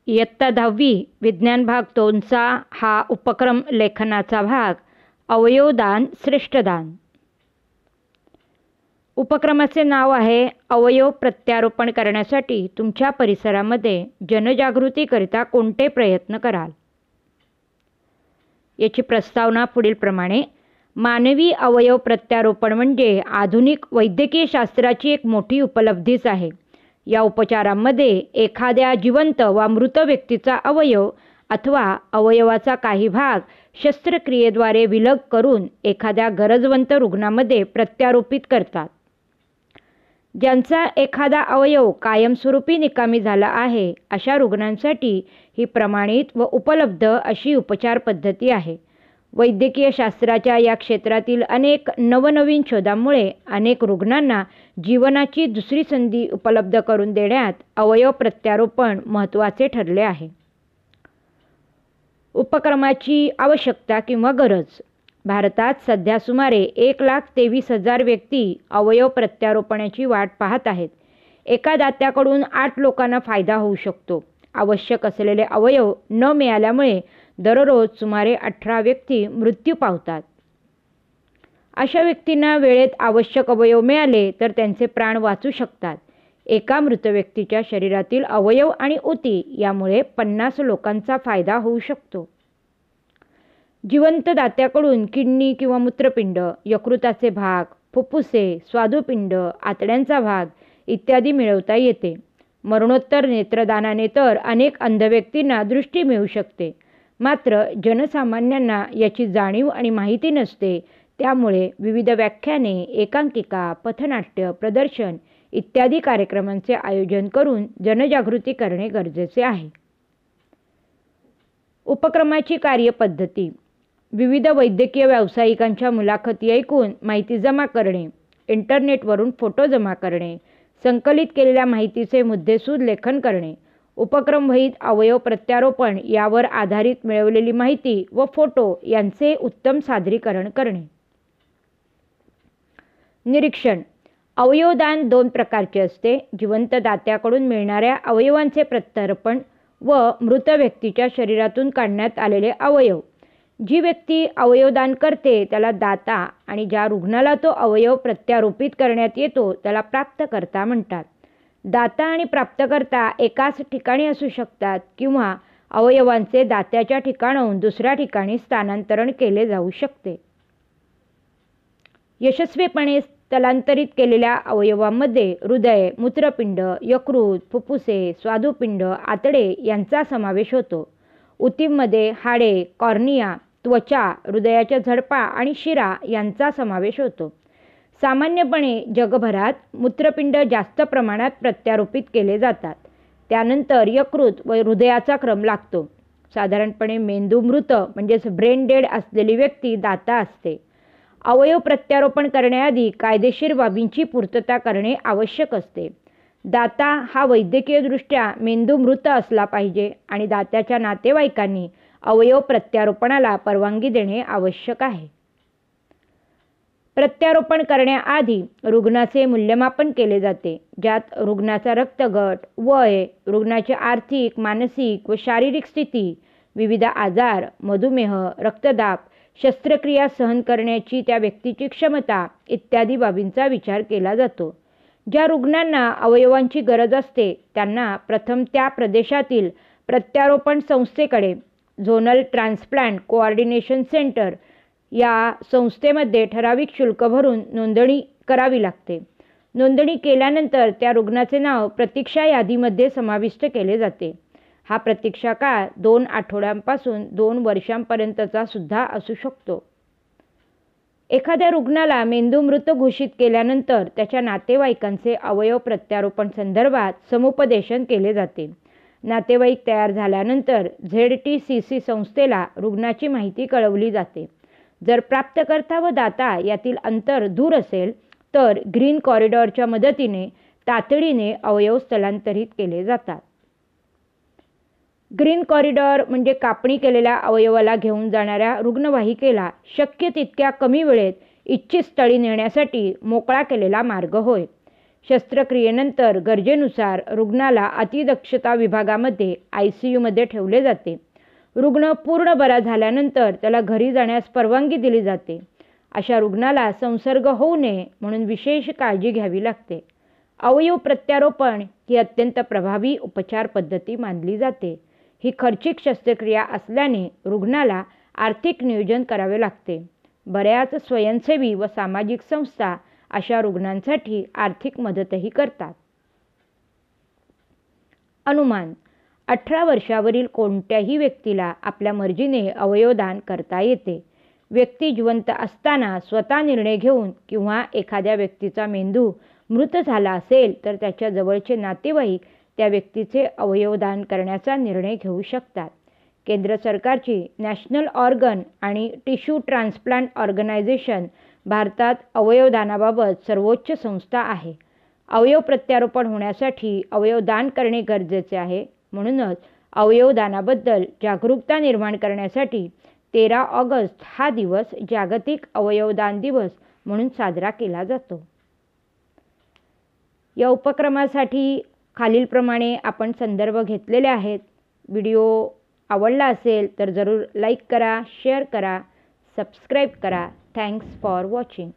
इयत्ता 10वी विज्ञान भाग 2चा हा उपक्रम लेखनाचा भाग अवयवदान श्रेष्ठदान. उपक्रमाचे नाव आहे अवयव प्रत्यारोपण करण्यासाठी तुमच्या परिसरामध्ये जनजागृतीकरिता कोणते प्रयत्न कराल. याची प्रस्तावना पुढीलप्रमाणे. मानवी अवयव प्रत्यारोपण म्हणजे आधुनिक वैद्यकीय शास्त्राची एक मोठी उपलब्धीच आहे. या उपचारांमध्ये एखाद्या जिवंत वा मृत व्यक्तीचा अवयव अथवा अवयवाचा काही भाग शस्त्रक्रियेद्वारे विलग करून एखाद्या गरजवंत रुग्णामध्ये प्रत्यारोपित करतात. ज्यांचा एखादा अवयव कायमस्वरूपी निकामी झाला आहे अशा रुग्णांसाठी ही प्रमाणित व उपलब्ध अशी उपचार पद्धती आहे. वैद्यकीय शास्त्राच्या या क्षेत्रातील अनेक नवनवीन शोधांमुळे अनेक रुग्णांना जीवनाची दुसरी संधी उपलब्ध करून देण्यात अवयव प्रत्यारोपण महत्त्वाचे ठरले आहे. उपक्रमाची आवश्यकता किंवा गरज. भारतात सध्या सुमारे 1,23,000 व्यक्ती अवयव प्रत्यारोपणाची वाट पाहत आहेत. एका दात्याकडून 8 लोकांना फायदा होऊ शकतो. आवश्यक असलेले अवयव न मिळाल्यामुळे दररोज सुमारे 18 व्यक्ती मृत्यू पावतात. अशा व्यक्तींना वेळेत आवश्यक अवयव मिळाले तर त्यांचे प्राण वाचू शकतात. एका मृत व्यक्तीच्या शरीरातील अवयव आणि ऊती यामुळे 50 लोकांचा फायदा होऊ शकतो. जिवंत दात्याकडून किडनी किंवा मूत्रपिंड, यकृताचे भाग, फुफ्फुसे, स्वादुपिंड, आतड्यांचा भाग इत्यादी मिळवता येते. मरणोत्तर नेत्रदानाने तर अनेक अंध व्यक्तींना दृष्टी मिळू शकते. मात्र जनसामान्यांना याची जाणीव आणि माहिती नसते. त्यामुळे विविध व्याख्याने, एकांकिका, पथनाट्य, प्रदर्शन इत्यादी कार्यक्रमांचे आयोजन करून जनजागृती करणे गरजेचे आहे. उपक्रमाची कार्यपद्धती. विविध वैद्यकीय व्यावसायिकांच्या मुलाखती ऐकून माहिती जमा करणे, इंटरनेटवरून फोटो जमा करणे, संकलित केलेल्या माहितीचे मुद्देसूद लेखन करणे, उपक्रमवहीत अवयव प्रत्यारोपण यावर आधारित मिळवलेली माहिती व फोटो यांचे उत्तम सादरीकरण करणे. निरीक्षण. अवयवदान 2 प्रकारचे असते. जिवंत दात्याकडून मिळणाऱ्या अवयवांचे प्रत्यारोपण व मृत व्यक्तीच्या शरीरातून काढण्यात आलेले अवयव. जी व्यक्ती अवयवदान करते त्याला दाता आणि ज्या रुग्णाला तो अवयव प्रत्यारोपित करण्यात येतो त्याला प्राप्तकर्ता म्हणतात. दाता आणि प्राप्तकर्ता एकाच ठिकाणी असू शकतात किंवा अवयवांचे दात्याच्या ठिकाणाहून दुसऱ्या ठिकाणी स्थानांतरण केले जाऊ शकते. यशस्वीपणे स्थलांतरित केलेल्या अवयवांमध्ये हृदय, मूत्रपिंड, यकृत, फुफ्फुसे, स्वादुपिंड, आतडे यांचा समावेश होतो. ऊतींमध्ये हाडे, कॉर्निया, त्वचा, हृदयाच्या झडपा आणि शिरा यांचा समावेश होतो. सामान्यपणे जगभरात मूत्रपिंड जास्त प्रमाणात प्रत्यारोपित केले जातात. त्यानंतर यकृत व हृदयाचा क्रम लागतो. साधारणपणे मेंदू मृत म्हणजेच ब्रेन डेड असलेली व्यक्ती दाता असते. अवयव प्रत्यारोपण करण्याआधी कायदेशीर बाबींची पूर्तता करणे आवश्यक असते. दाता हा वैद्यकीयदृष्ट्या मेंदू मृत असला पाहिजे आणि दात्याच्या नातेवाईकांनी अवयव प्रत्यारोपणाला परवानगी देणे आवश्यक आहे. प्रत्यारोपण करण्याआधी रुग्णाचे मूल्यमापन केले जाते, ज्यात रुग्णाचा रक्तगट, वय, रुग्णाची आर्थिक, मानसिक व शारीरिक स्थिती, विविध आजार, मधुमेह, रक्तदाब, शस्त्रक्रिया सहन करण्याची त्या व्यक्तीची क्षमता इत्यादी बाबींचा विचार केला जातो. ज्या रुग्णांना अवयवांची गरज असते त्यांना प्रथम त्या प्रदेशातील प्रत्यारोपण संस्थेकडे झोनल ट्रान्सप्लांट कोऑर्डिनेशन सेंटर या संस्थेमध्ये ठराविक शुल्क भरून नोंदणी करावी लागते. नोंदणी केल्यानंतर त्या रुग्णाचे नाव प्रतीक्षा यादीमध्ये समाविष्ट केले जाते. हा प्रतीक्षा काळ 2 आठवड्यांपासून 2 वर्षांपर्यंतचा सुद्धा असू शकतो. एखाद्या रुग्णाला मेंदू मृत घोषित केल्यानंतर त्याच्या नातेवाईकांचे अवयव प्रत्यारोपण संदर्भात समुपदेशन केले जाते. नातेवाईक तयार झाल्यानंतर ZTCC संस्थेला रुग्णाची माहिती कळवली जाते. जर प्राप्तकर्ता व दाता यातील अंतर दूर असेल तर ग्रीन कॉरिडॉरच्या मदतीने तातडीने अवयव स्थलांतरित केले जातात. ग्रीन कॉरिडॉर म्हणजे कापणी केलेल्या अवयवाला घेऊन जाणाऱ्या रुग्णवाहिकेला शक्य तितक्या कमी वेळेत इच्छित स्थळी नेण्यासाठी मोकळा केलेला मार्ग होय. शस्त्रक्रियेनंतर गरजेनुसार रुग्णाला अतिदक्षता विभागामध्ये ICUमध्ये ठेवले जाते. रुग्ण पूर्ण बरा झाल्यानंतर त्याला घरी जाण्यास परवानगी दिली जाते. अशा रुग्णाला संसर्ग होऊ नये म्हणून विशेष काळजी घ्यावी लागते. अवयव प्रत्यारोपण ही अत्यंत प्रभावी उपचार पद्धती मानली जाते. ही खर्चिक शस्त्रक्रिया असल्याने रुग्णाला आर्थिक नियोजन करावे लागते. बऱ्याच स्वयंसेवी व सामाजिक संस्था अशा रुग्णांसाठी आर्थिक मदतही करतात. अनुमान: 18 वर्षावरील कोणत्याही व्यक्तीला आपल्या मर्जीने अवयवदान करता येते. व्यक्ती जिवंत असताना स्वतः निर्णय घेऊन किंवा एखाद्या व्यक्तीचा मेंदू मृत झाला असेल तर त्याच्या जवळचे नातेवाईक त्या व्यक्तीचे अवयवदान करण्याचा निर्णय घेऊ शकतात. केंद्र सरकारची नॅशनल ऑर्गन आणि टिश्यू ट्रान्सप्लांट ऑर्गनायझेशन भारतात अवयवदानाबाबत सर्वोच्च संस्था आहे. अवयव प्रत्यारोपण होण्यासाठी अवयवदान करणे गरजेचे आहे. म्हणूनच अवयवदानाबद्दल जागरूकता निर्माण करण्यासाठी 13 ऑगस्ट हा दिवस जागतिक अवयवदान दिवस म्हणून साजरा केला जातो. या उपक्रमासाठी खालीलप्रमाणे आपण संदर्भ घेतलेले आहेत. व्हिडिओ आवडला असेल तर जरूर लाईक करा, शेअर करा, सबस्क्राईब करा. Thanks for watching.